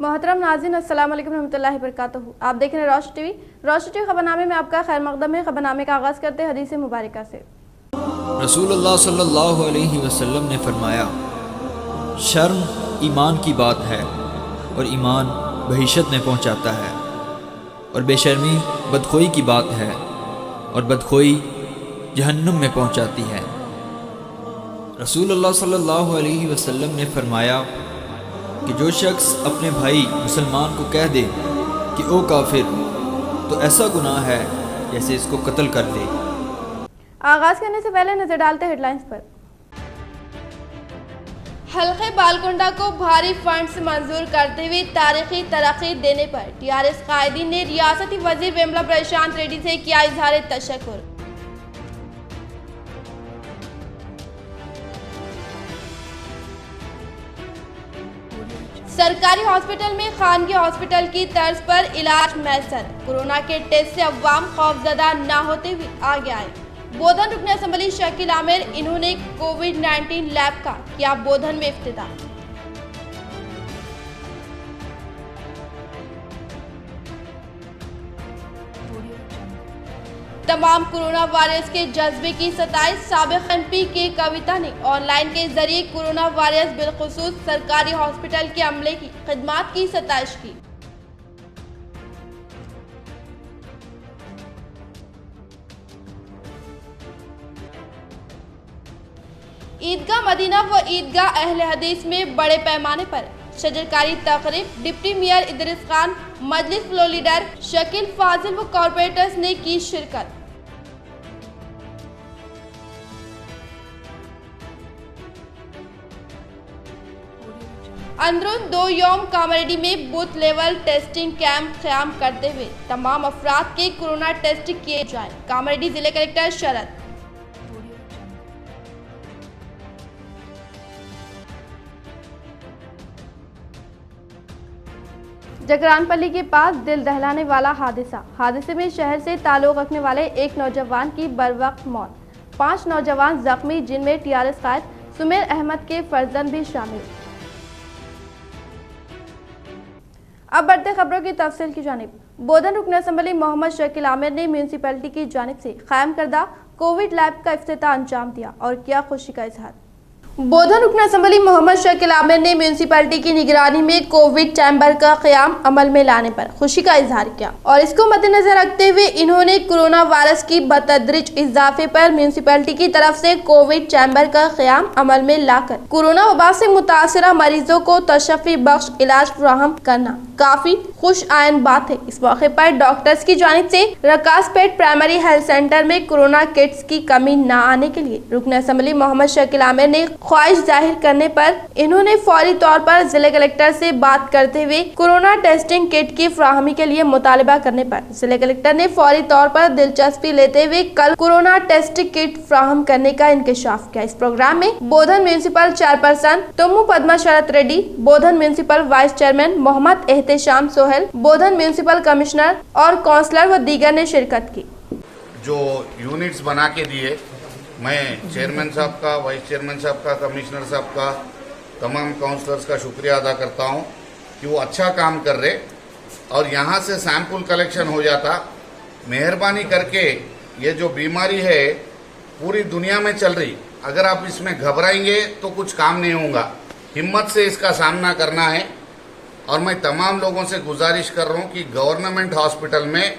मोहतरम नाज़रीन, अस्सलाम वालेकुम रहमतुल्लाहि वबरकातुहू। आप देख रहे हैं रोशन टीवी। रोशन टीवी खबरनामे में आपका खैर मकदम है। खबरनामे का आगाज़ करते हैं हदीस मुबारका से। रसूलुल्लाह सल्लल्लाहु अलैहि वसल्लम ने फरमाया, शर्म ईमान की बात है और ईमान बहिशत में पहुंचाता है, और बेशर्मी बदखोई की बात है और बदखोई जहन्नुम में पहुंचाती है। रसूलुल्लाह सल्लल्लाहु अलैहि वसल्लम ने फरमाया कि जो शख्स अपने भाई मुसलमान को कह दे कि ओ काफिर, तो ऐसा गुनाह है जैसे इसको कत्ल कर दे। आगाज़ करने से पहले नजर डालते हेडलाइंस पर। हल्के बालकुंडा को भारी फंड्स मंजूर करते हुए तारीखी तरक्की देने पर टीआरएस कायदीन ने रियासती वजीर वेमुला प्रशांत रेड्डी से किया इजहार तशक्कुर। सरकारी हॉस्पिटल में खानगी हॉस्पिटल की तर्ज पर इलाज मैसर। कोरोना के टेस्ट से अवाम खौफजदा न होते हुए आगे आए। बोधन रुकन असम्बली शकील आमिर, इन्होंने कोविड-19 लैब का किया बोधन में इफ्तिताह। तमाम कोरोना वारियर्स के जज्बे की सताई। साबिक एमपी के कविता ने ऑनलाइन के जरिए कोरोना वारियर्स बिलखुसूस सरकारी हॉस्पिटल के अमले की खिदमत की सताइश की। ईदगाह मदीना व ईदगाह अहले हदीस में बड़े पैमाने पर शजरकारी तकरीब। डिप्टी मेयर इदरीस खान, मजलिस फ्लो लीडर शकील फाजिल व कॉर्पोरेटर्स ने की शिरकत। अंदरून 2 यौम कामरेडी में बूथ लेवल टेस्टिंग कैंप क़याम करते हुए तमाम अफराद के कोरोना टेस्ट किए जाए। कामरेडी जिले कलेक्टर शरद। जगरानपल्ली के पास दिल दहलाने वाला हादसे में शहर से ताल्लुक़ रखने वाले एक नौजवान की बरवक्त मौत। 5 नौजवान जख्मी, जिनमें टीआरएस कायद सुमेर अहमद के फर्जंद भी शामिल। अब बढ़ते खबरों की तफसील की जानिब। बोधन रुकन असम्बली मोहम्मद शकील आमिर ने म्यूनसिपैलिटी की जानिब से कायम करदा कोविड लैब का इफ्तिताह अंजाम दिया और किया खुशी का इजहार। बोधन रुकन असम्बली मोहम्मद शकील आमिर ने म्यूनसिपैलिटी की निगरानी में कोविड चैम्बर का क़याम अमल में लाने पर खुशी का इजहार किया और इसको मद्देनजर रखते हुए इन्होंने कोरोना वायरस की बतदरीज इजाफे पर म्यूनसिपैलिटी की तरफ से कोविड चैम्बर का क़याम अमल में लाकर कोरोना वबा से मुतासरा मरीजों को तशफ़ी बख्श इलाज फराहम करना काफी खुश आयन बात है। इस मौके पर डॉक्टर्स की जानिब से रकासपेट प्राइमरी हेल्थ सेंटर में कोरोना किट्स की कमी न आने के लिए रुकन असम्बली मोहम्मद शकील आमिर ने ख्वाहिश जाहिर करने पर इन्होंने फौरी तौर पर जिले कलेक्टर से बात करते हुए कोरोना टेस्टिंग किट की फराहमी के लिए मुतालबा करने पर जिले कलेक्टर ने फौरी तौर पर दिलचस्पी लेते हुए कल कोरोना टेस्ट किट फराहम करने का इंकशाफ किया। इस प्रोग्राम में Bodhan municipal chairperson Tummu Padma Sharath Reddy, Bodhan municipal vice chairman Mohammed Ehtesham Sohail, Bodhan municipal commissioner और काउंसलर व दीगर ने शिरकत की। जो यूनिट्स बना के दिए, मैं चेयरमैन साहब का, वाइस चेयरमैन साहब का, कमिश्नर साहब का, तमाम काउंसलर्स का शुक्रिया अदा करता हूं कि वो अच्छा काम कर रहे और यहाँ से सैंपल कलेक्शन हो जाता। मेहरबानी करके ये जो बीमारी है पूरी दुनिया में चल रही, अगर आप इसमें घबराएंगे तो कुछ काम नहीं होगा। हिम्मत से इसका सामना करना है और मैं तमाम लोगों से गुजारिश कर रहा हूँ कि गवर्नमेंट हॉस्पिटल में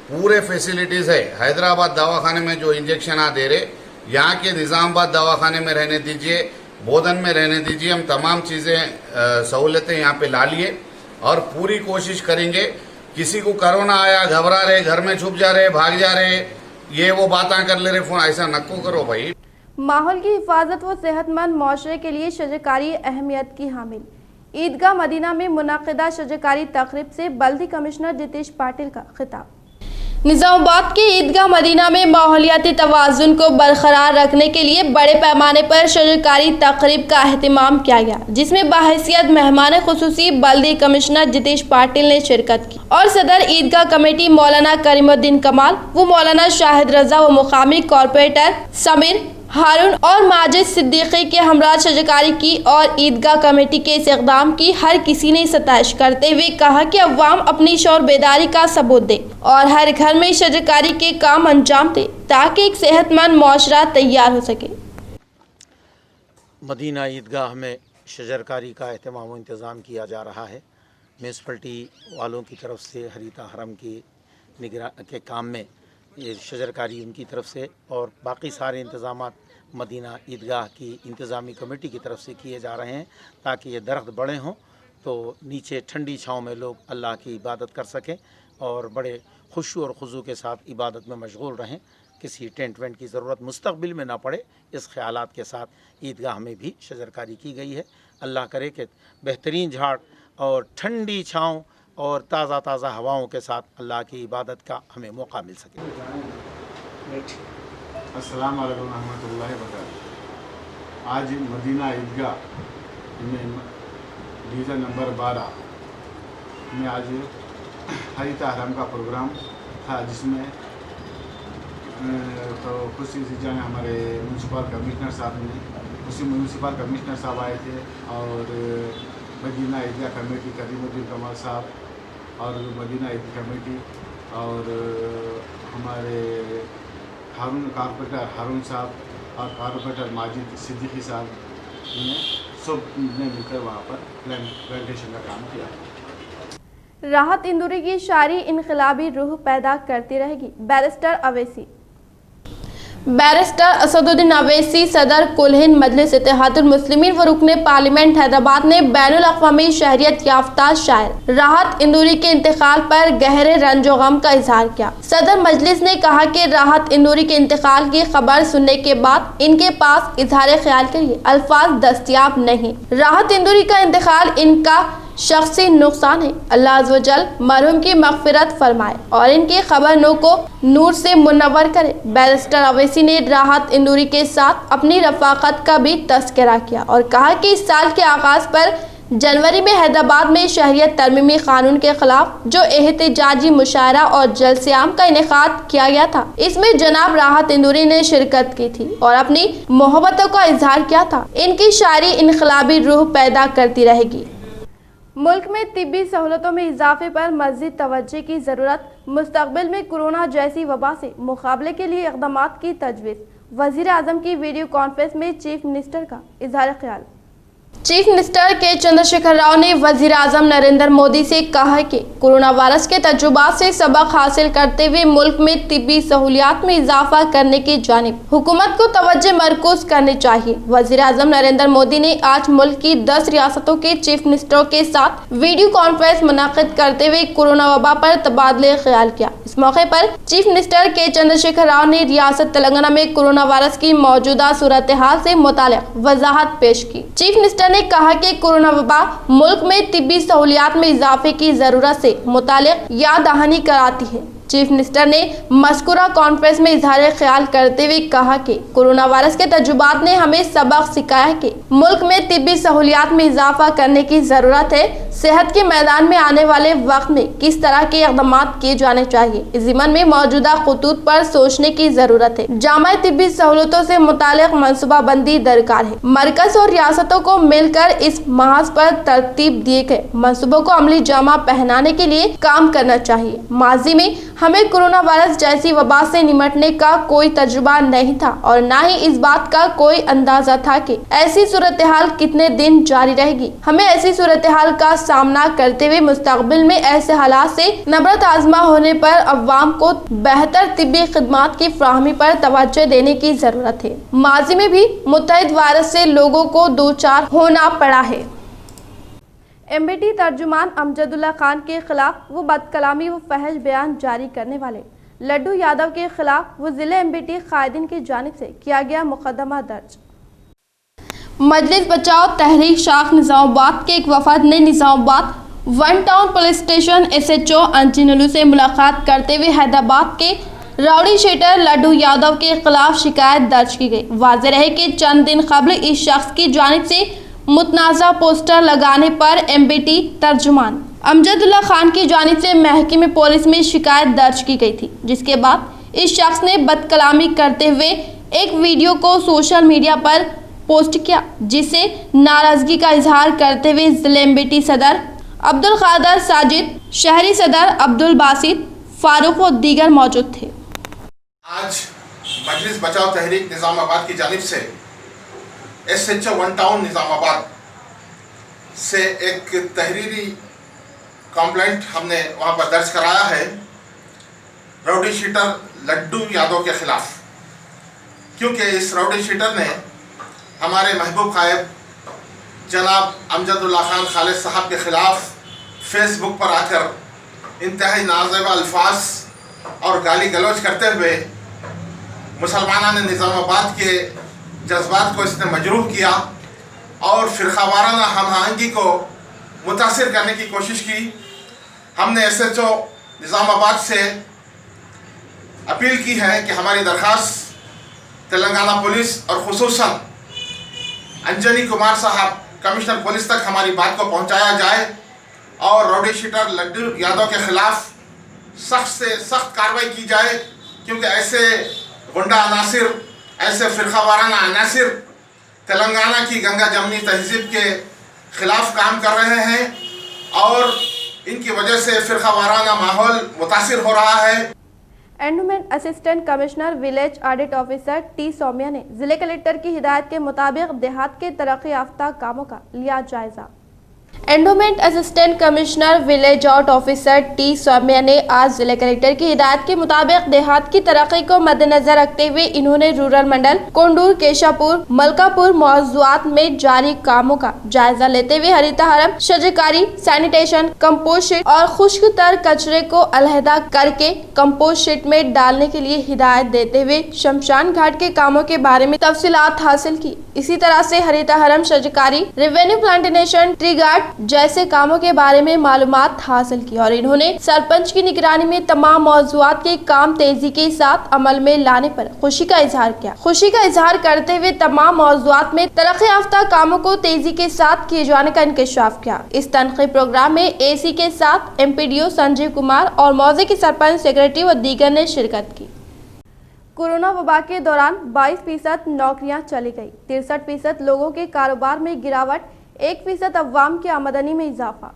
पूरे फैसिलिटीज़ है। हैदराबाद दवाखाने में जो इंजेक्शन आ दे रहे, यहाँ के निज़ामाबाद दवाखाने में रहने दीजिए, बोधन में रहने दीजिए। हम तमाम चीज़ें सहूलतें यहाँ पे ला लिए और पूरी कोशिश करेंगे। किसी को कोरोना आया, घबरा रहे, घर में छुप जा रहे, भाग जा रहे, ये वो बातें कर ले रहे फोन, ऐसा नको करो भाई। माहौल की हिफाजत व सेहतमंद माशरे के लिए शजरकारी अहमियत की हामिल। ईदगाह मदीना में मुनक़िदा शजरकारी तकरीब से बल्दी कमिश्नर जितेश पाटिल का खिताब। निजामाबाद के ईदगाह मदीना में माहौलियाती तवाज़ुन को बरकरार रखने के लिए बड़े पैमाने पर शजरकारी तकरीब का अहतमाम किया गया, जिसमें बाहैसियत मेहमान खुसूसी बल्दी कमिश्नर जितेश पाटिल ने शिरकत की और सदर ईदगाह कमेटी मौलाना करीमुद्दीन कमाल व मौलाना शाहिद रजा व मुकामी कॉर्पोरेटर समीर हारून और माजिद सिद्दीकी के हमरा शजरकारी की और ईदगाह कमेटी के इस इक़दाम की हर किसी ने सताइश करते हुए कहा कि अवाम अपनी शौर बेदारी का सबूत दे और हर घर में शजरकारी के काम अंजाम दे ताकि एक सेहतमंद मुआशरा तैयार हो सके। मदीना ईदगाह में शजरकारी का एहतमाम व इंतज़ाम किया जा रहा है। म्यूनसिपलिटी वालों की तरफ से हरीता हरम की निगरान के काम में ये शजरकारी उनकी तरफ से और बाकी सारे इंतज़ामात मदीना ईदगाह की इंतज़ामी कमेटी की तरफ से किए जा रहे हैं ताकि ये दरख्त बड़े हों तो नीचे ठंडी छाँव में लोग अल्लाह की इबादत कर सकें और बड़े खुशू और खुजू के साथ इबादत में मशगूल रहें। किसी टेंट वेंट की ज़रूरत मुस्तक़बिल में ना पड़े, इस ख्यालात के साथ ईदगाह में भी शजरकारी की गई है। अल्लाह करे कि बेहतरीन झाड़ और ठंडी छाँव और ताज़ा हवाओं के साथ अल्लाह की इबादत का हमें मौका मिल सके। अस्सलाम वालेकुम रहमतुल्लाहि व बरकातहू। आज मदीना ईदगाह में डिवीज़न नंबर 12 में आज हरीता हरम का प्रोग्राम था, जिसमें तो खुशी से जाने हमारे म्यूनसिपल कमिश्नर साहब आए थे और मदीना ईदगाह कमेटी करीमुद्दीन कमल साहब और मदीना ईदगाह कमेटी और हमारे कारपोरेटर हारून साहब और कारपोरेटर माजिद सिद्दीकी साहब ने सब ने मिलकर वहाँ पर प्लांटेशन का काम किया। राहत इंदौरी की शायरी इनकलाबी रूह पैदा करती रहेगी। बैरिस्टर असदुद्दीन अवैसी सदर कुल हिंद मजलिस इत्तेहादुल मुस्लिमीन व रुकने पार्लियामेंट हैदराबाद ने बैनुल अक़वामी शहरियत याफ्ता शायर राहत इंदौरी के इंतकाल पर गहरे रंजो गम का इजहार किया। सदर मजलिस ने कहा कि राहत इंदौरी के इंतकाल की खबर सुनने के बाद इनके पास इजहार ख्याल के लिए अल्फाज दस्तयाब नहीं। राहत इंदौरी का इंतकाल इनका शख्सी नुकसान है। अल्लाह अज़्ज़ व जल मरहूम की मग़फ़िरत फरमाए और इनकी ख़बरनों को नूर से मुनव्वर करे। बैरिस्टर अवैसी ने राहत इंदौरी के साथ अपनी रफ़ाक़त का भी तज़किरा किया और कहा कि इस साल के आगाज़ पर जनवरी में हैदराबाद में शहरियत तरमीमी कानून के खिलाफ जो एहतजाजी मुशायरा और जलसे आम का इनेकाद किया गया था, इसमें जनाब राहत इंदौरी ने शिरकत की थी और अपनी मोहब्बतों का इजहार किया था। इनकी शायरी इनकलाबी रूह पैदा करती रहेगी। मुल्क में तिब्बी सहूलतों में इजाफे पर मज़ीद तवज्जो की ज़रूरत। मुस्तक़बिल में कोरोना जैसी वबा से मुकाबले के लिए इक़दामात की तजवीज़। वज़ीर आज़म की वीडियो कॉन्फ्रेंस में चीफ मिनिस्टर का इज़हार ख्याल। चीफ मिनिस्टर के चंद्रशेखर राव ने वज़ीर आज़म नरेंद्र मोदी से कहा कि कोरोना वायरस के तजुर्बात से सबक हासिल करते हुए मुल्क में तिब्बी सहूलियात में इजाफा करने की जानिब हुकूमत को तवज्जो मरकूज करनी चाहिए। वज़ीर आज़म नरेंद्र मोदी ने आज मुल्क की 10 रियासतों के चीफ मिनिस्टरों के साथ वीडियो कॉन्फ्रेंस मुनाक़िद करते हुए कोरोना वबा पर तबादले ख्याल किया। इस मौके पर चीफ मिनिस्टर के चंद्रशेखर राव ने रियासत तेलंगाना में कोरोना वायरस की मौजूदा सूरत हाल से मुताल्लिक़ वजाहत पेश की। चीफ मिनिस्टर ने कहा कि कोरोना वबा मुल्क में तिब्बी सहूलियात में इजाफे की जरूरत से मुताल्लिक़ याद दहानी कराती है। चीफ मिनिस्टर ने मज़कूरा कॉन्फ्रेंस में इजहार ख्याल करते हुए कहा कि कोरोना वायरस के तजुर्बात ने हमें सबक सिखाया कि मुल्क में तिब्बी सहूलियात में इजाफा करने की ज़रूरत है। सेहत के मैदान में आने वाले वक्त में किस तरह के इक़दाम किए जाने चाहिए, इस ज़िम्मन में मौजूदा खतूत पर सोचने की ज़रूरत है। जामा तिब्बी सहूलतों से मुताल्लिक़ मनसूबाबंदी दरकार है। मरकज़ और रियासतों को मिलकर इस महाज पर तरतीब दिए गए मनसूबों को अमली जामा पहनाने के लिए काम करना चाहिए। माजी में हमें कोरोना वायरस जैसी वबा से निपटने का कोई तजुर्बा नहीं था और न ही इस बात का कोई अंदाजा था कि ऐसी सूरत हाल कितने दिन जारी रहेगी। हमें ऐसी सूरत हाल का सामना करते हुए मुस्तक़बिल में ऐसे हालात से नबरत आजमा होने पर अवाम को बेहतर तिब्बी खिदमात की फ्राहमी पर तवज्जो देने की जरूरत है। माजी में भी मुतअद्दिद वायरस से लोगों को दो चार होना पड़ा है। एमबीटी तर्जुमान अमजदुल्ला खान के खिलाफ वो बदकलामी व फहश बयान जारी करने वाले लड्डू यादव के खिलाफ वो जिले एमबीटी कायदीन की जानिब से किया गया मुकदमा दर्ज। मजलिस बचाओ तहरीक शाख निज़ामाबाद के एक वफद ने Nizamabad one town police station SHO अंजिनलू से मुलाकात करते हुए हैदराबाद के राउडी शीटर लड्डू यादव के खिलाफ शिकायत दर्ज की गई। वाज़ेह रहे कि चंद दिन कबल इस शख्स की जानिब से मुतनाज़ा पोस्टर लगाने पर एमबीटी तर्जुमान अमजदुल्ला खान की जानिब से महकमे पुलिस में शिकायत दर्ज की गई थी, जिसके बाद इस शख्स ने बदकलामी करते हुए एक वीडियो को सोशल मीडिया पर पोस्ट किया, जिसे नाराजगी का इजहार करते हुए जिले एमबीटी सदर अब्दुल खादर साजिद, शहरी सदर अब्दुल बासित फारूक और दीगर मौजूद थे। आज मजलिस बचाओ तहरीक निज़ामाबाद की जानिब से SHO 1 टाउन निज़ामाबाद से एक तहरीरी कंप्लेंट हमने वहाँ पर दर्ज कराया है राउडी शीटर लड्डू यादव के खिलाफ, क्योंकि इस राउडी शीटर ने हमारे महबूब कायब जनाब अमजदुल्ला खान खालिद साहब के खिलाफ फेसबुक पर आकर इंतहाई नाज़ेबा अल्फाज और गाली गलौज करते हुए मुसलमाना ने निज़ामाबाद के जज्बात को इसने मजरूह किया और फ़िरक़ावाराना हम आहंगी को मुतासिर करने की कोशिश की। हमने SHO निज़ामाबाद से अपील की है कि हमारी दरख्वास्त तेलंगाना पुलिस और ख़ुसूसन अंजनी कुमार साहब कमिश्नर पुलिस तक हमारी बात को पहुंचाया जाए और राउडी शीटर लड्डू यादव के खिलाफ सख्त से सख्त कार्रवाई की जाए, क्योंकि ऐसे गुंडा अनासिर, ऐसे फ़िरक़ावाराना अनासिर तेलंगाना की गंगा जमनी तहजीब के ख़िलाफ़ काम कर रहे हैं और इनकी वजह से फ़िरक़ावाराना माहौल मुतासिर हो रहा है। Endowment assistant commissioner village audit officer T Soumya ने जिले कलेक्टर की हिदायत के मुताबिक देहात के तरक्की याफ्ता कामों का लिया जायजा। Endowment assistant commissioner village audit officer T Soumya ने आज जिले कलेक्टर की हिदायत के मुताबिक देहात की तरक्की को मद्देनजर रखते हुए इन्होंने रूरल मंडल कोंडूर, केशापुर, मलकापुर मौजूदात में जारी कामों का जायजा लेते हुए हरिता हरम, शजरकारी, सैनिटेशन, कंपोस्ट शीट और खुश्क तर कचरे को अलहदा करके कंपोस्ट शीट में डालने के लिए हिदायत देते हुए शमशान घाट के कामों के बारे में तफसीलात हासिल की। इसी तरह से हरिता हरम, शजरकारी, रेवेन्यू प्लांटेशन, ट्री गार्ड जैसे कामों के बारे में मालूमात हासिल की और इन्होंने सरपंच की निगरानी में तमाम मौजूदात के काम तेजी के साथ अमल में लाने पर खुशी का इजहार किया। खुशी का इजहार करते हुए तमाम मौजूदात में तरक्की याफ्ता कामों को तेजी के साथ किए जाने का इंकशाफ किया। इस तनक़ीद प्रोग्राम में AC के साथ MPDO संजीव कुमार और मौजे की सरपंच, सेक्रेटरी व दीगर ने शिरकत की। कोरोना वबा के दौरान 22% नौकरियां चली गई, 63% लोगों के कारोबार में गिरावट, 1% अवाम की आमदनी में इजाफा।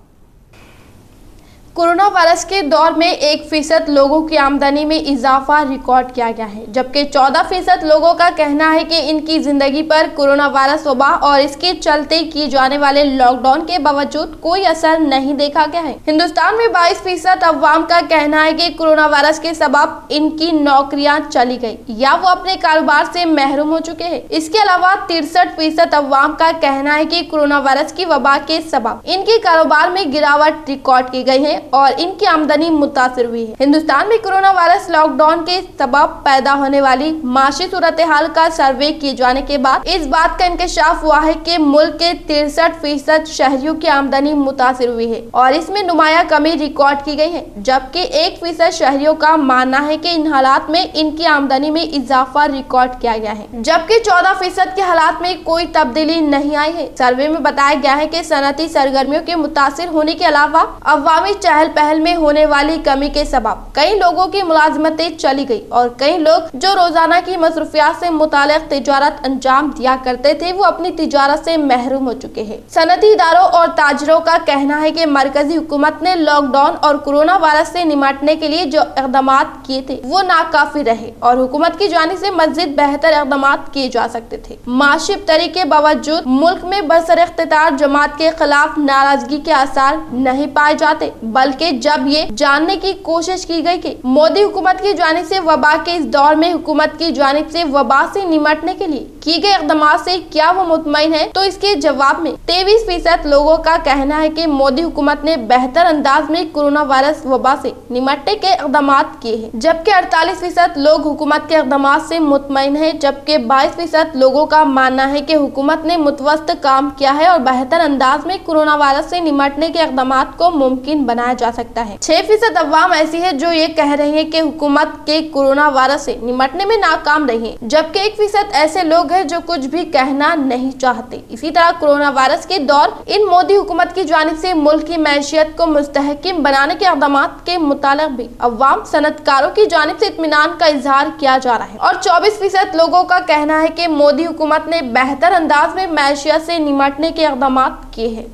कोरोना वायरस के दौर में 1% लोगों की आमदनी में इजाफा रिकॉर्ड किया गया है, जबकि 14% लोगों का कहना है कि इनकी जिंदगी पर कोरोना वायरस वबा और इसके चलते किए जाने वाले लॉकडाउन के बावजूद कोई असर नहीं देखा गया है। हिंदुस्तान में 22% अवाम का कहना है कि कोरोना वायरस के सबब इनकी नौकरियां चली गई या वो अपने कारोबार से महरूम हो चुके हैं। इसके अलावा 63% अवाम का कहना है कि कोरोना वायरस की वबा के सबब इनके कारोबार में गिरावट रिकॉर्ड की गई है और इनकी आमदनी मुतासिर हुई है। हिंदुस्तान में कोरोना वायरस लॉकडाउन के सबब पैदा होने वाली माशी सूरत हाल का सर्वे किए जाने के बाद इस बात का इंकशाफ हुआ है कि मुल्क के 63% शहरियों की आमदनी मुतासिर हुई है और इसमें नुमाया कमी रिकॉर्ड की गई है, जबकि 1% शहरियों का मानना है कि इन हालात में इनकी आमदनी में इजाफा रिकॉर्ड किया गया है, जबकि 14% के हालात में कोई तब्दीली नहीं आई है। सर्वे में बताया गया है कि सनती सरगर्मियों के मुतासिर होने के अलावा अवामी चहल पहल में होने वाली कमी के सबब कई लोगों की मुलाजमतें चली गई और कई लोग जो रोजाना की मसरूफियात से मुताल्लिक तिजारत अंजाम दिया करते थे वो अपनी तिजारत से महरूम हो चुके हैं। सनती इदारों और ताजरों का कहना है कि मरकजी हुकूमत ने लॉकडाउन और कोरोना वायरस से निपटने के लिए जो इक़दाम किए थे वो नाकाफी रहे और हुकूमत की जानिब से मज़ीद बेहतर इक़दाम किए जा सकते थे। माशी इफ्तारी के बावजूद मुल्क में बरसर-ए-इख्तियार जमात के खिलाफ नाराजगी के आसार नहीं पाए जाते, बल्कि जब ये जानने की कोशिश की गई कि मोदी हुकूमत की जानिब से वबा के इस दौर में हुकूमत की जानिब से वबा से निपटने के लिए किए गए इक़दाम से क्या वो मुतमईन है, तो इसके जवाब में 23% लोगों का कहना है कि मोदी हुकूमत ने बेहतर अंदाज में कोरोना वायरस वबा से निपटने के इक़दाम किए हैं, जबकि 48% लोग हुकूमत के इक़दाम से मुतमईन है, जबकि 22% लोगों का मानना है कि हुकूमत ने मुतवस्त काम किया है और बेहतर अंदाज में कोरोना वायरस से निपटने के इक़दाम को मुमकिन बनाया जा सकता है। 6% अवाम ऐसी है जो ये कह रही है कि हुकूमत के कोरोना वायरस से निपटने में नाकाम रही है, जबकि 1% ऐसे लोग लोग हैं जो कुछ भी कहना नहीं चाहते। इसी तरह कोरोना वायरस के दौर इन मोदी हुकूमत की जानिब से मुल्क की मैशियत को मुस्तहकिम बनाने के इक़दामात के मुतालिक भी अवाम सनतकारों की जानिब से इत्मीनान का इजहार किया जा रहा है और 24% लोगों का कहना है कि मोदी हुकूमत ने बेहतर अंदाज में मैशियत से निमटने के इक़दामात किए हैं।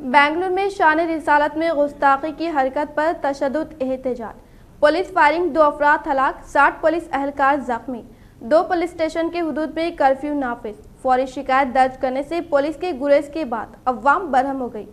बेंगलुरु में शान रिसालत में गुस्ताखी की हरकत पर तशद्दुद एहतजाज, पुलिस फायरिंग, 2 अफराद हलाक, 60 पुलिस एहलकार जख्मी। 2 पुलिस स्टेशन के हुदूद में कर्फ्यू नाफिज। फौरी शिकायत दर्ज करने से पुलिस के गुरेज के बाद अवाम बरहम हो गई।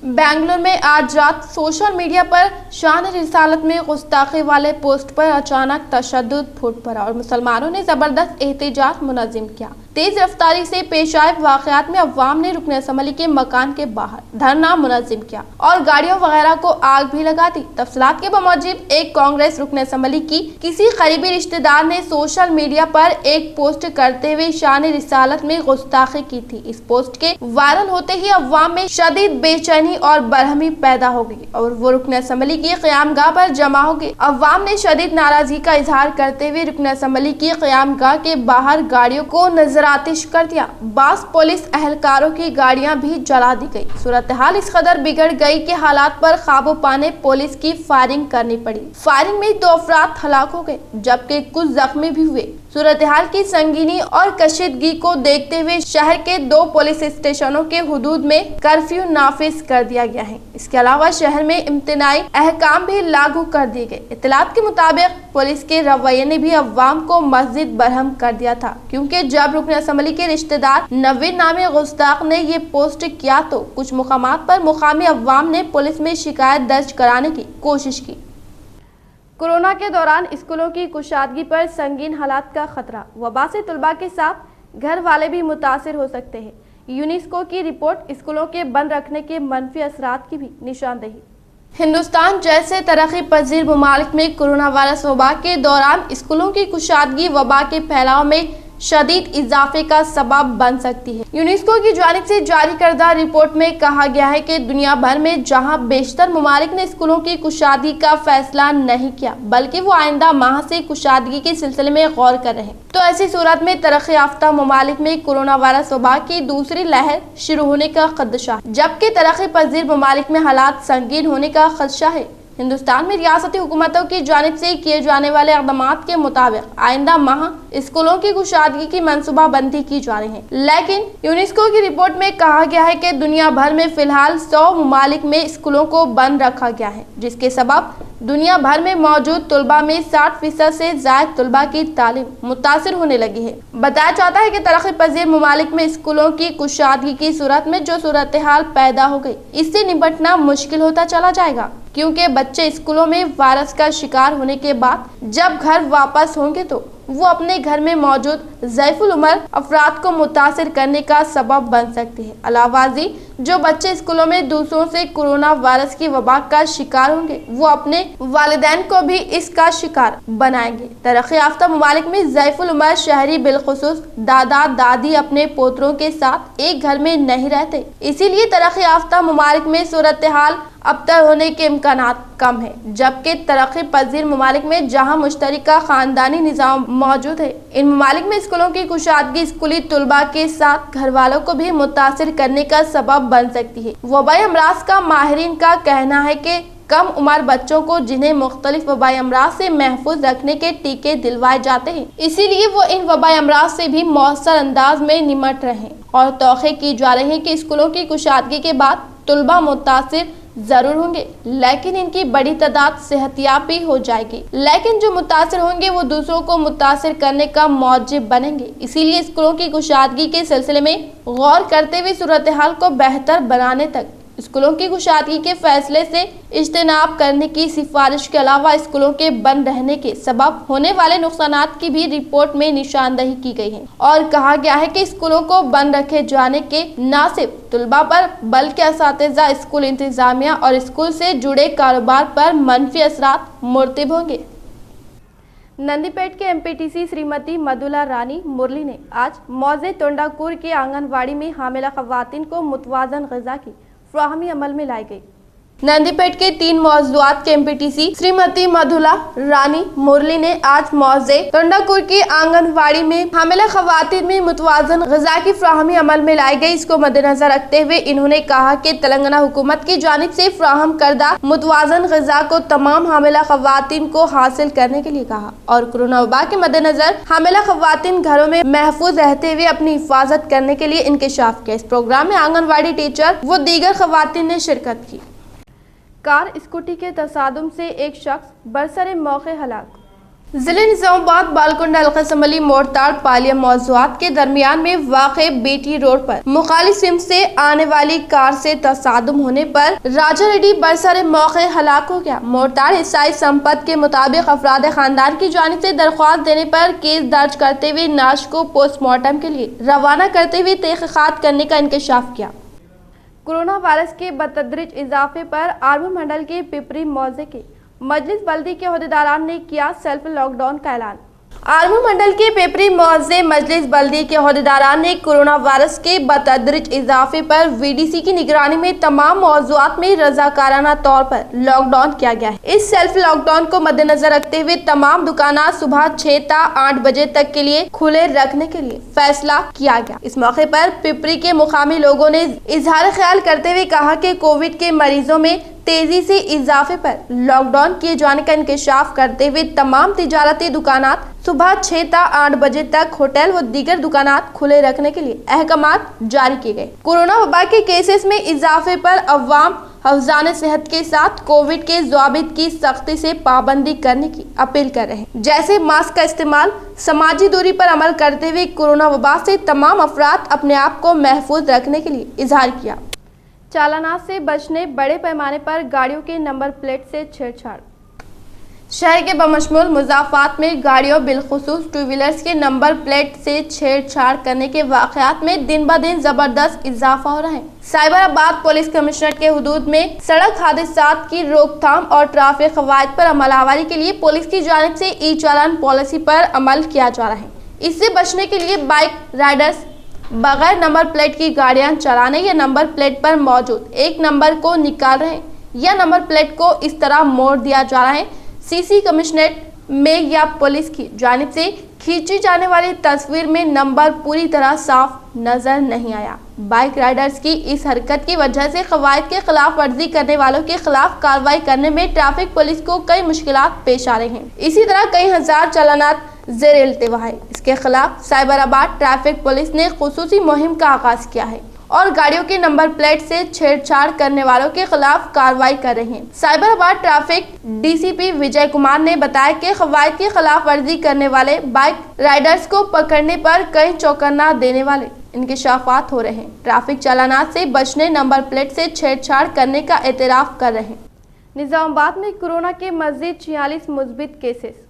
बेंगलुरु में आज रात सोशल मीडिया पर शान रिसालत में गुस्ताखी वाले पोस्ट पर अचानक तशद्दुद फूट पड़ा और मुसलमानों ने जबरदस्त एहतजाज मुनज़्ज़म किया। तेज रफ्तारी से पेश आए वाक़यात में अवाम ने रुकन असम्बली के मकान के बाहर धरना मुनज़्ज़म किया और गाड़ियों वगैरह को आग भी लगा दी। तफसीलात के बमौजूद एक कांग्रेस रुकन असम्बली की किसी करीबी रिश्तेदार ने सोशल मीडिया पर एक पोस्ट करते हुए शान रिसालत में गुस्ताखी की थी। इस पोस्ट के वायरल होते ही अवाम में शदीद बेचैनी और बरहमी पैदा हो गई और वो रुकन असम्बली की क़यामगाह पर जमा हो गए। अवाम ने शदीद नाराजगी का इजहार करते हुए रुकन असम्बली की क़यामगाह के बाहर गाड़ियों को नजरातिश कर दिया। बास पुलिस एहलकारों की गाड़ियां भी जला दी गई। सूरत हाल इस कदर बिगड़ गई कि हालात पर काबू पाने पुलिस की फायरिंग करनी पड़ी। फायरिंग में 2 अफराद हलाक हो गए जबकि कुछ जख्मी भी हुए। सूरत हाल की संगीनी और कशीदगी को देखते हुए शहर के 2 पुलिस स्टेशनों के हुदूद में कर्फ्यू नाफिज कर दिया गया है। इसके अलावा शहर में इम्तनाई अहकाम भी लागू कर दिए गए। इत्तलात के मुताबिक पुलिस के रवैये ने भी अवाम को मज़ीद बरहम कर दिया था, क्योंकि जब रुकन असम्बली के रिश्तेदार नवीद नामी गुस्ताख ने ये पोस्ट किया तो कुछ मुकामात पर मुकामी अवाम ने पुलिस में शिकायत दर्ज कराने की कोशिश की। कोरोना के दौरान स्कूलों की कुशादगी पर संगीन हालात का खतरा। वबा से तलबा के साथ घर वाले भी मुतासिर हो सकते हैं। यूनेस्को की रिपोर्ट स्कूलों के बंद रखने के मनफी असरात की भी निशानदेही। हिंदुस्तान जैसे तरक्की पजीर ममालिक में कोरोना वायरस वबा के दौरान स्कूलों की कुशादगी वबा के फैलाव में शदीद इजाफे का सबब बन सकती है। यूनेस्को की जानिब से जारी करदा रिपोर्ट में कहा गया है कि दुनिया भर में जहां बेशतर ममालिक ने स्कूलों की कुशादगी का फैसला नहीं किया, बल्कि वो आइंदा माह से कुशादगी के सिलसिले में गौर कर रहे हैं, तो ऐसी सूरत में तरक्की याफ्ता ममालिक में कोरोना वायरस वबा की दूसरी लहर शुरू होने का खदशा है, जबकि तरक्की पजीर ममालिक में हालात संगीन होने का खदशा है। हिंदुस्तान में रियासती हुकूमतों की जानिब से किए जाने वाले इक़दामात के मुताबिक आइंदा माह स्कूलों की कुशादगी की मनसूबाबंदी की जा रही है, लेकिन यूनेस्को की रिपोर्ट में कहा गया है कि दुनिया भर में फिलहाल 100 ममालिक में स्कूलों को बंद रखा गया है, जिसके सबब दुनिया भर में मौजूद तलबा में 60% से ज्यादा तलबा की तालीम मुतासिर होने लगी है। बताया जाता है कि तरक्की पजीर ममालिक में स्कूलों की कुशादगी की सूरत में जो सूरत हाल पैदा हो गई, इससे निपटना मुश्किल होता चला जाएगा, क्योंकि बच्चे स्कूलों में वायरस का शिकार होने के बाद जब घर वापस होंगे तो वो अपने घर में मौजूद ज़ैफुल उमर अफराद को मुतासिर करने का सबब बन सकती है। अलावाजी जो बच्चे स्कूलों में दूसरों से कोरोना वायरस की वबा का शिकार होंगे वो अपने वालिदैन को भी इसका शिकार बनाएंगे। तरक्की याफ्ता ममालिक में ज़ैफुल उमर शहरी बिलखुसूस दादा दादी अपने पोतरों के साथ एक घर में नहीं रहते, इसीलिए तरक्की याफ्ता ममालिक में सूरत हाल अबतर होने के इम्कानात कम है, जबकि तरक्की पजीर ममालिक में जहां मुश्तरका खानदानी निज़ाम मौजूद है, इन ममालिक में स्कूलों की कुशादगी स्कूली तलबा के साथ घर वालों को भी मुतासिर करने का सबब बन सकती है। वबाई अमराज का माहिरीन का कहना है कि कम उम्र बच्चों को जिन्हें मुख्तलिफ वबाई अमराज से महफूज रखने के टीके दिलवाए जाते हैं, इसीलिए वो इन वबाई अमराज से भी मौसर अंदाज में निमट रहे हैं और तौखे की जा रही है कि स्कूलों की कुशादगी के बाद तलबा मुतासिर जरूर होंगे, लेकिन इनकी बड़ी तादाद सेहतियाब भी हो जाएगी, लेकिन जो मुतासिर होंगे वो दूसरों को मुतासिर करने का मौजिब बनेंगे। इसीलिए स्कूलों की कुशादगी के सिलसिले में गौर करते हुए सूरत हाल को बेहतर बनाने तक स्कूलों की कुशादगी के फैसले से इज्तनाब करने की सिफारिश के अलावा स्कूलों के बंद रहने के सबब होने वाले नुकसानात की भी रिपोर्ट में निशानदेही की गई है और कहा गया है कि स्कूलों को बंद रखे जाने के न सिर्फ तलबा पर बल्कि असातिज़ा, स्कूल इंतजामिया और स्कूल से जुड़े कारोबार पर मनफी असरात मुर्तब होंगे। नंदीपेट के एमपीटीसी श्रीमती मधुला रानी मुरली ने आज मौजे तोंडाकुर के आंगनवाड़ी में हामिला खवातीन को मुतवाज़न ग़िज़ा की फ्राहमी अमल में लाई गई। नंदीपेट के 3 मौजूदात के एमपीटीसी श्रीमती मधुला रानी मुरली ने आज मौजे टोंडाकुर की आंगनवाड़ी में हामिला खवातीन में मुतवाजन ग़िज़ा की फ्राहमी अमल में लाई गई। इसको मद्देनजर रखते हुए इन्होंने कहा कि तेलंगाना हुकूमत की जानिब से फ्राहम करदा मुतवाजन ग़िज़ा को तमाम हामिला खवातीन को हासिल करने के लिए कहा और कोरोना वबा के मद्देनजर हामिला खवातीन घरों में महफूज रहते हुए अपनी हिफाजत करने के लिए इंकशाफ किया। इस प्रोग्राम में आंगनवाड़ी टीचर व दीगर खवातीन ने शिरकत की। कार स्कूटी के तसादुम से एक शख्स बरसरे मौके हलाक। जिले निजामाबाद बालकुंडा हल्का संभली मोरताड़ पालिया मौजूदात के दरमियान में वाक़े बीटी रोड पर मुखालिफ सिम से आने वाली कार से तसादुम होने पर राजा रेड्डी बरसरे मौके हलाक हो गया। मोरताड़ ईसाई संपत के मुताबिक अफराद खानदान की जानिब से दरख्वास्त देने पर केस दर्ज करते हुए नाश को पोस्टमार्टम के लिए रवाना करते हुए तहकीकात करने का इंकशाफ किया। कोरोना वायरस के बतदरीज इजाफे पर आर्मी मंडल के पिपरी मौजे के मजलिस बल्दी के अहदेदारान ने किया सेल्फ लॉकडाउन का ऐलान। आर्मी मंडल के पिपरी मौजे मजलिस बल्दी के अहदेदारान ने कोरोना वायरस के बतदरीज इजाफे पर वीडीसी की निगरानी में तमाम मौजूदात में रजाकाराना तौर पर लॉकडाउन किया गया है। इस सेल्फ लॉकडाउन को मद्देनजर रखते हुए तमाम दुकाना सुबह 6 ता 8 बजे तक के लिए खुले रखने के लिए फैसला किया गया। इस मौके पर पिपरी के मुकामी लोगों ने इजहार ख्याल करते हुए कहा कि कोविड के मरीजों में तेजी से इजाफे पर लॉकडाउन किए जाने का इंकशाफ करते हुए तमाम तिजारती दुकानात सुबह 6 ता 8 बजे तक होटल व दीगर दुकानात खुले रखने के लिए अहकामात जारी किए गए। कोरोना वबा के केसेस में इजाफे पर अवाम हफ्जान सेहत के साथ कोविड के ज़वाबित की सख्ती से पाबंदी करने की अपील कर रहे हैं, जैसे मास्क का इस्तेमाल, समाजी दूरी पर अमल करते हुए कोरोना वबा से तमाम अफराद अपने आप को महफूज रखने के लिए इजहार किया। चालानात से बचने बड़े पैमाने पर गाड़ियों के नंबर प्लेट से छेड़छाड़। शहर के बमशमूल मुज़ाफ़ात में गाड़ियों बिलखुसूस टू व्हीलर्स के नंबर प्लेट से छेड़छाड़ करने के वाक़यात में दिन ब दिन ज़बरदस्त इजाफा हो रहा है। साइबराबाद पुलिस कमिश्नरेट के हुदूद में सड़क हादसात की रोकथाम और ट्रैफिक क़वाइद पर अमलावरी के लिए पुलिस की जानिब से ई चालान पॉलिसी पर अमल किया जा रहा है। इससे बचने के लिए बाइक राइडर्स बगैर नंबर प्लेट की गाड़ियां चलाने या नंबर प्लेट पर मौजूद एक नंबर को निकाल रहे हैं या नंबर प्लेट को इस तरह मोड़ दिया जा रहा है। सीसी कमिश्नरेट में या पुलिस की जानिब से खींची जाने वाली तस्वीर में नंबर पूरी तरह साफ नजर नहीं आया। बाइक राइडर्स की इस हरकत की वजह से क़वाइद के खिलाफ वर्जी करने वालों के खिलाफ कार्रवाई करने में ट्रैफिक पुलिस को कई मुश्किलात पेश आ रही हैं। इसी तरह कई हजार चालानात ज़ेर इल्तिवा है। इसके खिलाफ साइबराबाद ट्रैफिक पुलिस ने खुसूसी मुहिम का आगाज किया है और गाड़ियों के नंबर प्लेट से छेड़छाड़ करने वालों के खिलाफ कार्रवाई कर रहे हैं। साइबराबाद ट्रैफिक डीसीपी विजय कुमार ने बताया कि क़वाइद की खिलाफ वर्जी करने वाले बाइक राइडर्स को पकड़ने पर कई चौकन्ना देने वाले इंकशाफात हो रहे हैं। ट्रैफिक चालानात से बचने नंबर प्लेट से छेड़छाड़ करने का एतराफ़ कर रहे हैं। निजामाबाद में कोरोना के मज़ीद 46 मुस्बित केसेस।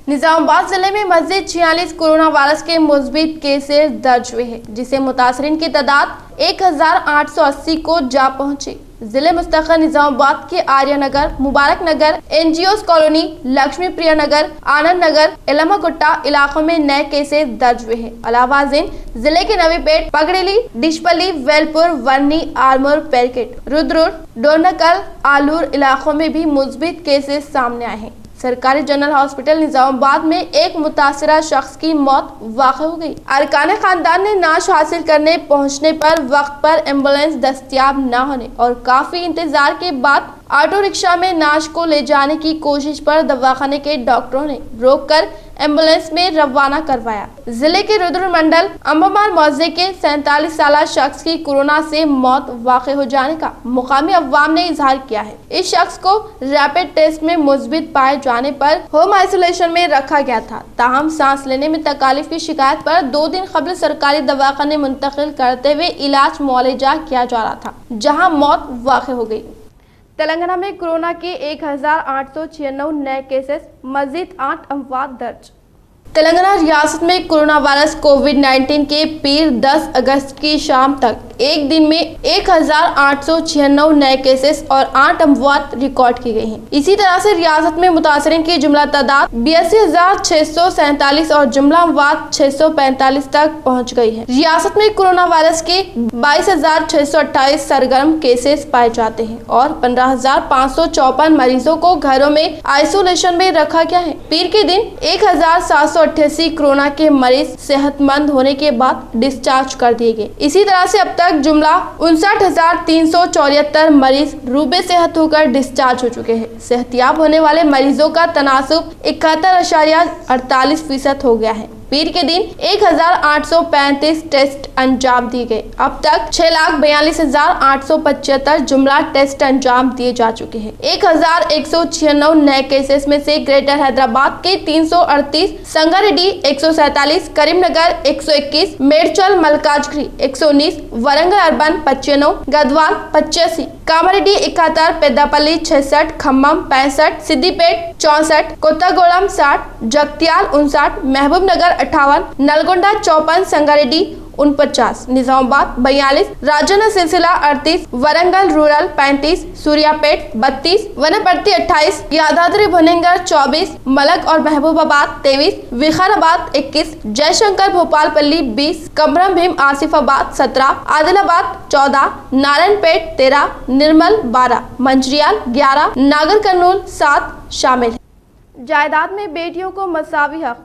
निजामाबाद जिले में मज़ीद 46 कोरोना वायरस के मुस्बित केसेस दर्ज हुए हैं, जिससे मुतासरीन की तादाद 1880 को जा पहुंची। जिले मुस्तक़िल निजामाबाद के आर्य नगर, मुबारक नगर, एनजीओस कॉलोनी, लक्ष्मी प्रिया नगर, आनंद नगर, इलामागुट्टा इलाकों में नए केसेस दर्ज हुए हैं। अलावाजीन जिले के नवीपेट, पगड़ेली, डिशपली, वेलपुर, वर्नी, आरमोर, पेरकेट, रुद्रुर, डोरनकल, आलूर इलाकों में भी मुस्बित केसेस सामने आए हैं। सरकारी जनरल हॉस्पिटल निजामाबाद में एक मुतासरा शख्स की मौत वाक़ई हो गई। अरकान खानदान ने नाश हासिल करने पहुंचने पर वक्त पर एम्बुलेंस दस्तयाब न होने और काफी इंतजार के बाद ऑटो रिक्शा में नाश को ले जाने की कोशिश पर दवाखाने के डॉक्टरों ने रोककर एम्बुलेंस में रवाना करवाया। जिले के रुद्र मंडल अंबमार मौजे के 47 साल शख्स की कोरोना से मौत वाक़ई हो जाने का मुकामी अवाम ने इजहार किया है। इस शख्स को रैपिड टेस्ट में मुस्बित पाए जाने पर होम आइसोलेशन में रखा गया था। ताहम सांस लेने में तकालीफ की शिकायत पर 2 दिन कबल सरकारी दवाखाने मुंतकिल करते हुए इलाज मुआलजा किया जा रहा था, जहाँ मौत वाक़ई हो गयी। तेलंगाना में कोरोना के 1896 नए केसेस, मजीद 8 अमवात दर्ज। तेलंगाना रियासत में कोरोना वायरस कोविड-19 के पीर 10 अगस्त की शाम तक एक दिन में 1896 नए केसेस और 8 अमवात रिकॉर्ड की गई हैं। इसी तरह से रियासत में मुतासरीन की जुमला तादाद 82,647 और जुमला अमवात 645 तक पहुंच गई है। रियासत में कोरोना वायरस के 22,628 सरगर्म केसेस पाए जाते हैं और 15,554 मरीजों को घरों में आइसोलेशन में रखा गया है। पीर के दिन 1,788 कोरोना के मरीज सेहतमंद होने के बाद डिस्चार्ज कर दिए गए। इसी तरह से अब तक जुमला 59,374 मरीज रूबे सेहत होकर डिस्चार्ज हो चुके हैं। सेहतियाब होने वाले मरीजों का तनासुब 71.48% हो गया है। पीर के दिन 1,835 टेस्ट अंजाम दिए गए। अब तक 6,42,875 जुमला टेस्ट अंजाम दिए जा चुके हैं। 1,196 नए केसेस में से ग्रेटर हैदराबाद के 338, संगारेड्डी 147, करीमनगर 121, मेडचल मलकाजगिरी 119, वरंगल अर्बन 95, गदवाल 85, कामारेड्डी 71, पेद्दापल्ली 66, खम्मम 65, सिद्दीपेट 64, कोत्तागोड़म 60, जगत्याल 59, महबूब नगर 58, नलगोंडा 54, संगारेड्डी 49, निजामाबाद 42, राजन्न सिलसिला 38, वरंगल रूरल 35, सूर्यापेट 32, वनपर्ती 28, यादाद्री भुवनेश्वर 24, मलक और महबूबाबाद 23, विकाराबाद 21, जयशंकर भोपालपल्ली 20, कमरम भीम आसिफाबाद 17, आदिलाबाद 14, नारायणपेट 13, निर्मल 12, मंचिरियाल 11, नागर कर्नूल 7 शामिल है। जायदाद में बेटियों को मसावी हक,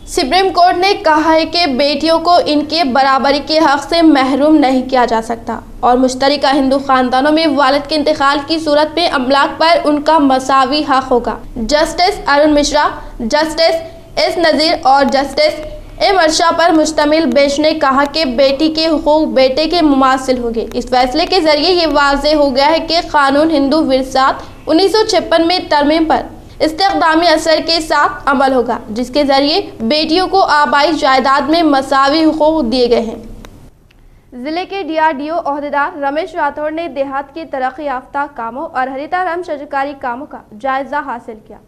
सुप्रीम कोर्ट ने कहा है कि बेटियों को इनके बराबरी के हक से महरूम नहीं किया जा सकता और मुश्तरका हिंदू खानदानों में वालिद के इंतकाल की सूरत में अमलाक पर उनका मसावी हक होगा। Justice Arun Mishra, justice S Nazeer और जस्टिस एम अर्शा पर मुश्तमिल बेंच ने कहा कि बेटी के हुकूक बेटे के मुमासिल होंगे। इस फैसले के जरिए ये वाज़ेह हो गया है कि कानून हिंदू विरासत 1956 में तरमीम पर इस्तेक़दामी असर के साथ अमल होगा, जिसके जरिए बेटियों को आबाई जायदाद में मसावी हुकूक दिए गए हैं। जिले के DRDO ओहदेदार रमेश राठौड़ ने देहात के तरक्की याफ्ता कामों और हरितारम शजरकारी कामों का जायजा हासिल किया।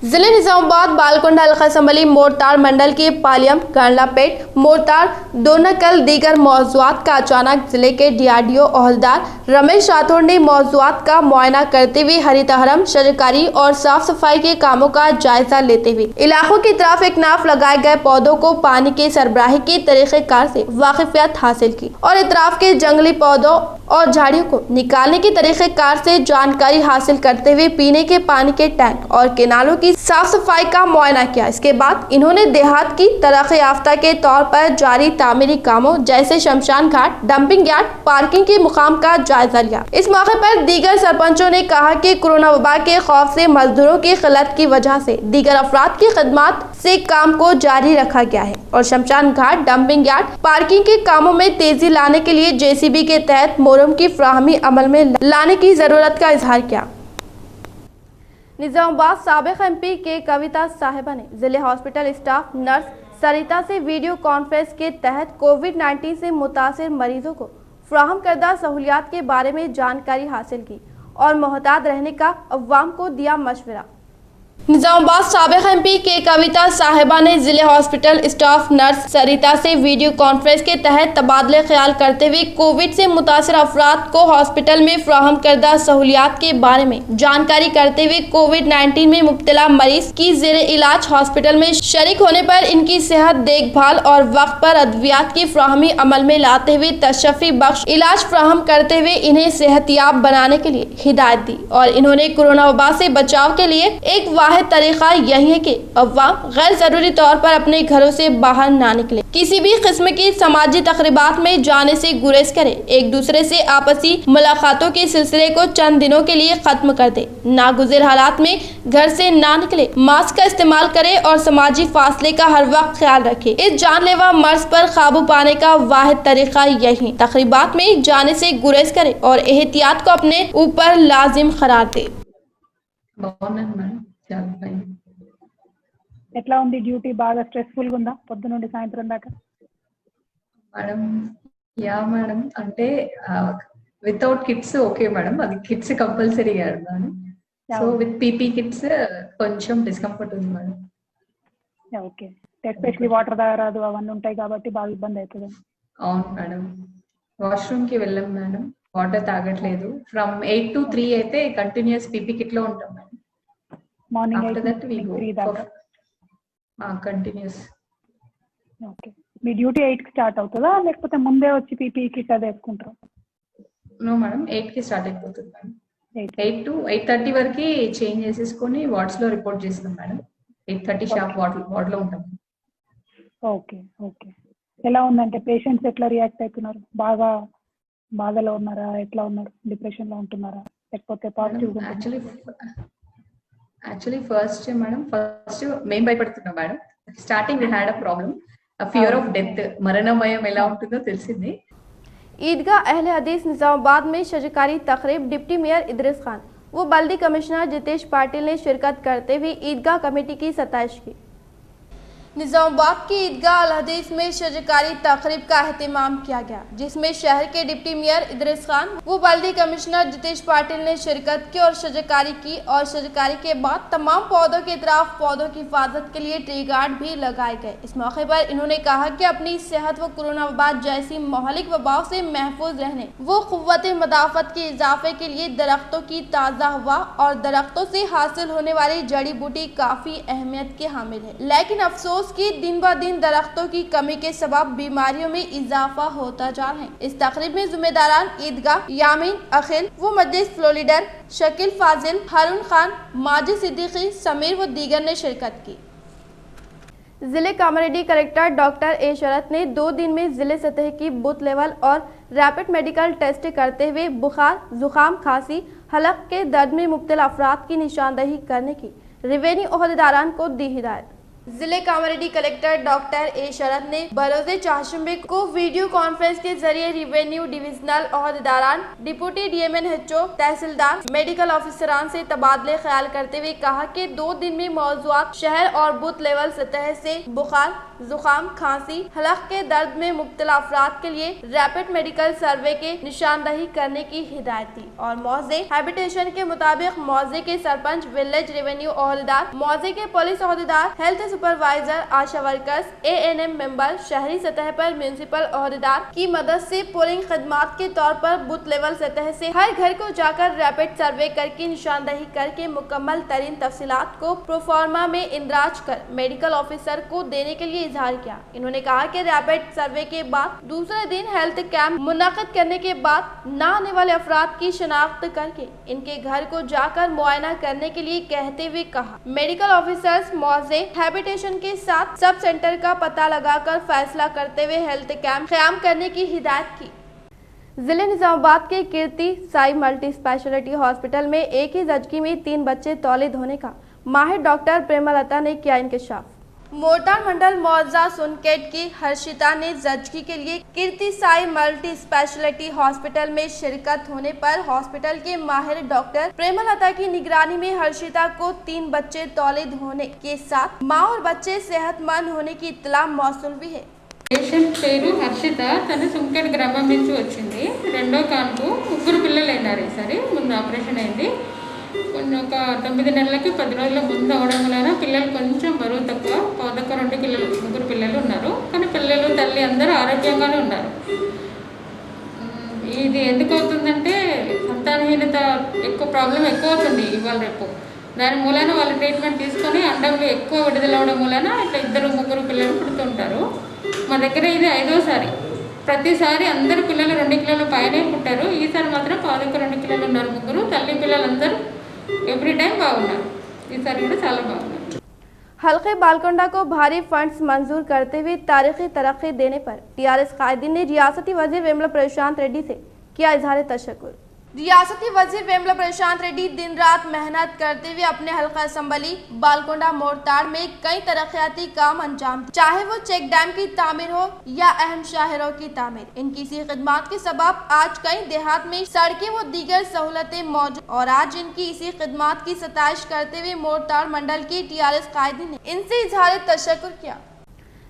जिले निजामाबाद बालकोंडा हल्का असम्बली मोरतार मंडल के पालियम, गांडलापेट, मोरतार, दोनकल दीगर मौज़ूआत का अचानक जिले के DRDO ओहदेदार रमेश राठौड़ ने मौज़ूआत का मुआयना करते हुए हरितहरम शजरकारी और साफ सफाई के कामों का जायजा लेते हुए इलाकों की तरफ इकनाफ लगाए गए पौधों को पानी की सरबराही के तरीक़ेकार से वाकिफियत हासिल की और इतराफ के जंगली पौधों और झाड़ियों को निकालने के तरीक़ेकार से जानकारी हासिल करते हुए पीने के पानी के टैंक और केनालों की साफ सफाई का मुआयना किया। इसके बाद इन्होंने देहात की तरक्की याफ्ता के तौर पर जारी तामीरी कामों जैसे शमशान घाट, डंपिंग यार्ड, पार्किंग के मुकाम का जायजा लिया। इस मौके पर दीगर सरपंचों ने कहा कि कोरोना वबा के खौफ से मजदूरों की किल्लत की वजह से दीगर अफराद की खदमात से काम को जारी रखा गया है और शमशान घाट, डंपिंग यार्ड, पार्किंग के कामों में तेजी लाने के लिए JCB के तहत मोरम की फ्राहमी अमल में लाने की जरूरत का इजहार किया। निजामाबाद साबिक MP के कविता साहिबा ने जिले हॉस्पिटल स्टाफ नर्स सरिता से वीडियो कॉन्फ्रेंस के तहत कोविड-19 से मुतासिर मरीजों को फ्राहम करदा सहूलियात के बारे में जानकारी हासिल की और मोहतात रहने का अवाम को दिया मशवरा। निजामाबाद साबिक MP के कविता साहिबा ने जिले हॉस्पिटल स्टाफ नर्स सरिता से वीडियो कॉन्फ्रेंस के तहत तबादले ख्याल करते हुए कोविड से मुतासिर अफराद को हॉस्पिटल में फ्राहम करदा सहूलियात के बारे में जानकारी करते हुए कोविड-19 में मुब्तला मरीज की ज़ेरे इलाज हॉस्पिटल में शरीक होने पर इनकी सेहत देखभाल और वक्त पर अद्वियात की फ्राहमी अमल में लाते हुए तशफ़ी बख्श इलाज फ्राहम करते हुए इन्हें सेहतियाब बनाने के लिए हिदायत दी और इन्होंने कोरोना वबा से बचाव के लिए एक वाहिद तरीका यही है कि अवाम गैर जरूरी तौर पर अपने घरों से बाहर ना निकले, किसी भी किस्म की समाजी तकरीबात में जाने से गुरेज करे, एक दूसरे से आपसी मुलाकातों के सिलसिले को चंद दिनों के लिए खत्म कर दे, नागुज़िर हालात में घर से ना निकले, मास्क का इस्तेमाल करे और समाजी फासले का हर वक्त ख्याल रखे। इस जानलेवा मर्ज पर काबू पाने का वाहिद तरीका यही तकरीबात में जाने से गुरेज करे और एहतियात को अपने ऊपर लाजिम करार दे। ఎట్లా ఉంది డ్యూటీ? బాగా స్ట్రెస్ఫుల్ గా ఉందా పొద్దు నుండి సాయంత్రం దాకా? మేడం యా మేడం, అంటే వితౌట్ కిట్స్ ఓకే మేడం, అది కిట్స్ కంపల్సరీ కదా. సో విత్ పీపీ కిట్స్ కొంచెం డిస్కంఫర్ట్ ఉంది మేడం. ఓకే, ఎస్పెషల్లీ వాటర్ తాగరాదు అవన్నీ ఉంటాయి కాబట్టి బాగా ఇబ్బంది అవుతుంది. అవును మేడం, వాష్రూమ్ కి వెళ్ళాం మేడం, వాటర్ తాగట్లేదు. ఫ్రమ్ 8 to 3 అయితే కంటిన్యూస్ పీపీ కిట్ లో ఉంటాం madam. Morning after that we go 3 దాకా. కంటిన్యూస్. ఓకే, మీ డ్యూటీ 8 కి స్టార్ట్ అవుతుందా లేకపోతే ముందే వచ్చి పీపీ కిట్ అది వేసుకుంటారా? నో మేడం, 8 కి స్టార్ట్ అయిపోతుంది మేడం. 8 to 8:30 వరకు చేంజ్ చేసేసుకొని వార్డ్స్ లో రిపోర్ట్ చేస్తాం మేడం. 8:30 షార్ప్ వార్డ్ లో ఉంటాం. ఓకే ఓకే, ఎలా ఉందంటే పేషెంట్స్ ఎట్లా రియాక్ట్ అవుతున్నారు? బాగా బాధలో ఉన్నారా, ఎట్లా ఉన్నారు? డిప్రెషన్ లో ఉంటున్నారా లేకపోతే పాజిటివ్? యాక్చువల్లీ ఫస్ట్ మేము భయపడుతున్నాం madam. Starting we had a problem, fear of death, మరణ భయం ఎలా ఉంటుందో తెలిసింది. ईदगाह अहले हदीस निजामाबाद में शजकारी तकरीब डिप्टी मेयर इदरीस खान व बल्दी कमिश्नर जितेश पाटिल ने शिरकत करते हुए ईदगाह कमेटी की सताइश की। निजामाबाद की ईदगाह अल हदीस में शजकारी तकरीब का अहतमाम किया गया, जिसमें शहर के डिप्टी मेयर इदरीस खान व बल्दी कमिश्नर जितेश पाटिल ने शिरकत की और शजकारी की। और शजकारी के बाद तमाम पौधों के तरफ पौधों की हिफाजत के लिए ट्री गार्ड भी लगाए गए। इस मौके पर इन्होंने कहा कि अपनी सेहत व कोरोना वबा जैसी महलिक वबाओं से महफूज रहने वो क़ुव्वत मदाफ़त के इजाफे के लिए दरख्तों की ताज़ा हवा और दरख्तों से हासिल होने वाली जड़ी बूटी काफ़ी अहमियत के हामिल है। लेकिन अफसोस कि दिन ब दिन दरख्तों की कमी के सबब बीमारियों में इजाफा होता जा रहा है। इस तकरीब में जिम्मेदारान ईदगाह यामीन अखिल व मजलिस फ्लो लीडर शकील फाजिल, हारून खान, माजिद सिद्दीकी, समीर व दीगर ने शिरकत की। जिले कामारेड्डी कलेक्टर डॉक्टर ए शरत ने 2 दिन में जिले सतह की बूथ लेवल और रैपिड मेडिकल टेस्ट करते हुए बुखार, जुकाम, खांसी, हलक के दर्द में मुब्तला अफराद की निशानदही करने की रेवेन्यू ओहदेदारान को दी हिदायत। जिले कामारेड्डी कलेक्टर डॉक्टर ए शरत ने बरोज़े चाशुम्बे को वीडियो कॉन्फ्रेंस के जरिए रेवेन्यू डिविजनल ओहदेदारान, डिप्टी DMNHO, तहसीलदार, मेडिकल ऑफिसरान से तबादले ख्याल करते हुए कहा कि 2 दिन में मौजूद शहर और बूथ लेवल सतह से बुखार, जुकाम, खांसी, हलक के दर्द में मुब्तला अफराद के लिए रैपिड मेडिकल सर्वे के निशानदही करने की हिदायत दी। और मौजे हैबिटेशन के मुताबिक मौजे के सरपंच, विलेज रेवेन्यू ओहदेदार, मौजे के पुलिस ओहदेदार, हेल्थ सुपरवाइजर, आशा वर्कर्स, ANM मेंबर, शहरी सतह पर म्यूनिसिपल ओहदेदार की मदद से पोलिंग खदमात के तौर पर बूथ लेवल सतह से हर घर को जाकर रैपिड सर्वे करके निशानदही करके मुकम्मल तरीन तफसीलात को प्रोफार्मा में इंदराज कर मेडिकल ऑफिसर को देने के लिए इजहार किया। इन्होंने कहा कि रैपिड सर्वे के बाद दूसरे दिन हेल्थ कैंप मुनाकिद करने के बाद न आने वाले अफराद की शनाख्त करके इनके घर को जाकर मुआयना करने के लिए कहते हुए कहा मेडिकल ऑफिसर्स मौजे हैबिटेशन के साथ सब सेंटर का पता लगाकर फैसला करते हुए हेल्थ कैंप क़याम करने की हिदायत की। जिले निजामाबाद के कीर्ति साई मल्टी स्पेशलिटी हॉस्पिटल में एक ही जचकी में 3 बच्चे तौलीद होने का माहिर डॉक्टर प्रेमलता ने किया इंकशाफ। मोरताड़ मंडल मौजा सुनकेट की हर्षिता ने जचकी के लिए कीर्ति साई मल्टी स्पेशलिटी हॉस्पिटल में शिरकत होने पर हॉस्पिटल के माहिर डॉक्टर प्रेमलता की निगरानी में हर्षिता को 3 बच्चे तौलीद होने के साथ माँ और बच्चे सेहतमंद होने की इत्तला मौसूल भी है। పేషెంట్ పేరు హర్షిత, తను సుంకెట్ గ్రామం నుంచి వచ్చింది. రెండో కాన్పు 3 పిల్లలు అయినారు. ఈసారి ముందు ఆపరేషన్ అయింది. ఒక 9 నెలలకి 10 రోజుల ముందు అవడం వలన పిల్లలు కొంచెం బరువు తక్కువ, 2 కిలోలు 3 పిల్లలు ఉన్నారు. కానీ పిల్లలు తల్లి అందరూ ఆరోగ్యంగానే ఉన్నారు. ఇది ఎందుకు అవుతుందంటే సంతానహీనత ప్రాబ్లం ఎక్కువ అవుతుంది ఇవాళ రేపు. దాని మూలన వాళ్ళు ట్రీట్మెంట్ తీసుకొని అండంలో ఎక్కువ విడుదల అవడం మూలన ఇట్లా 2-3 పిల్లలు పుడుతుంటారు. మా దగ్గర ఇది 5వసారి. ప్రతిసారి అందరు పిల్లలు 2 కిలోల పైనే పుట్టారు. ఈసారి మాత్రం 2 కిలోలు ఉన్నారు. 3 తల్లి పిల్లలందరూ एवरी टाइम బాగున్నారు. ఈసారి కూడా చాలా బాగున్నారు. हल्के बालकोंडा को भारी फंड्स मंजूर करते हुए तारीखी तरक्की देने पर TRS कायदीन ने रियासती वजीर वेमुला प्रशांत रेड्डी से किया इजहार तशक्कुर। रियासती वजीर वेमुला प्रशांत रेड्डी दिन रात मेहनत करते हुए अपने हल्का असम्बली बालकोंडा मोरताड़ में कई तरक्याती काम अंजाम, चाहे वो चेक डैम की तामीर हो या अहम शाहरों की तामीर। इनकी इसी खिदमत के सबब आज कई देहात में सड़कें व दीगर सहूलतें मौजूद और आज इनकी इसी खिदमत की सताइश करते हुए मोरताड़ मंडल की TRS कायदीन ने इनसे इजहार तशक्कुर किया।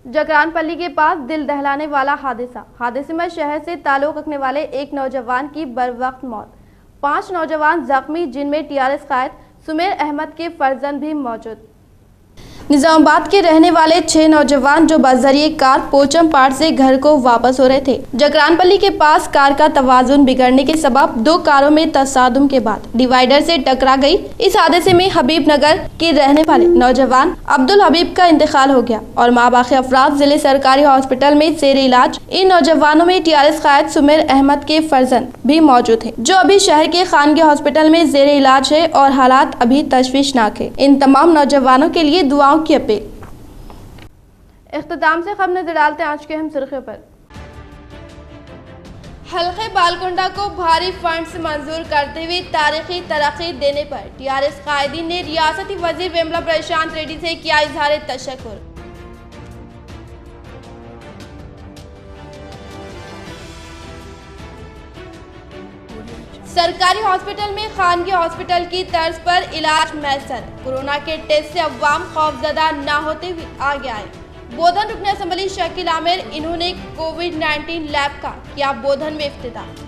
जगरानपल्ली के पास दिल दहलाने वाला हादसे में शहर से ताल्लुक रखने वाले एक नौजवान की बरवक्त मौत, 5 नौजवान जख्मी जिनमें TRS कायद सुमेर अहमद के फर्जंद भी मौजूद। निजामाबाद के रहने वाले 6 नौजवान जो बजरिए कार पोचमपाड़ से घर को वापस हो रहे थे, जकरानपल्ली के पास कार का तवाजुन बिगड़ने के सबब 2 कारों में तसादुम के बाद डिवाइडर से टकरा गई। इस हादसे में हबीबनगर के रहने वाले नौजवान अब्दुल हबीब का इंतकाल हो गया और मां बाकी अफराद जिले सरकारी हॉस्पिटल में जेर इलाज। इन नौजवानों में टीआरएस कायद सुमेर अहमद के फर्जंद भी मौजूद है, जो अभी शहर के खानगी हॉस्पिटल में जेर इलाज है और हालात अभी तशवीशनाक है। इन तमाम नौजवानों के लिए दुआओं की अपील। इख्तिताम से खबर नजर डालते हैं आज के अहम सुर्खियों पर। हल्के बालकुंडा को भारी फंड्स मंजूर करते हुए तारीखी तरक्की देने पर टीआरएस कायदीन ने रियासती वजीर वेमला प्रशांत रेड्डी से किया इजहार तशक्कुर। सरकारी हॉस्पिटल में खानगी हॉस्पिटल की तर्ज पर इलाज मैसर। कोरोना के टेस्ट से अवाम खौफजदा न होते हुए आगे आए। बोधन रुकन असम्बली शकील आमिर, इन्होंने कोविड-19 लैब का किया बोधन में इफ्तिताह।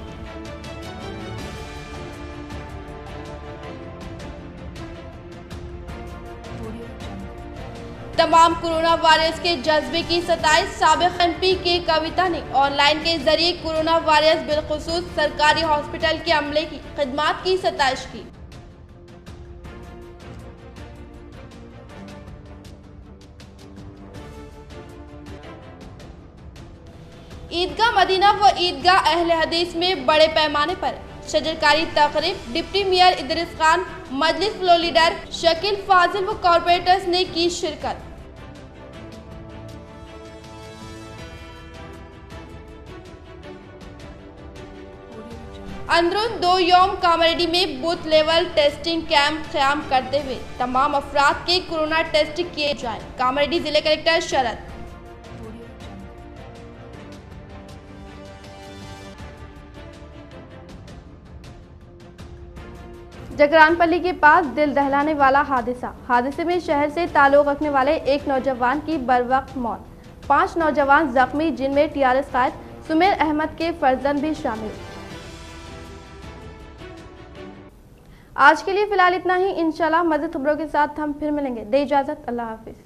तमाम कोरोना वारियर्स के जज्बे की सताइश। साबिक एमपी के कविता ने ऑनलाइन के जरिए कोरोना वारियर्स बिलखुसूस सरकारी हॉस्पिटल के अमले की खिदमत की सताइश की। ईदगाह मदीना व ईदगाह अहले हदीस में बड़े पैमाने पर शजरकारी तकरीब। डिप्टी मेयर इदरीस खान, मजलिस फ्लो लीडर शकील फाजिल व कॉर्पोरेटर्स ने की शिरकत। अंदरून 2 यौम कामारेड्डी में बूथ लेवल टेस्टिंग कैंप क़याम करते हुए तमाम अफराद के कोरोना टेस्ट किए जाए। कामारेड्डी जिले कलेक्टर शरद। जकरानपल्ली के पास दिल दहलाने वाला हादसे में शहर से ताल्लुक़ रखने वाले एक नौजवान की बरवक्त मौत। 5 नौजवान जख्मी, जिनमें टीआरएस कायद सुमेर अहमद के फर्जंद भी शामिल। आज के लिए फिलहाल इतना ही। इंशाल्लाह मज़ीद खबरों के साथ हम फिर मिलेंगे। दे इजाज़त, अल्लाह हाफिज़।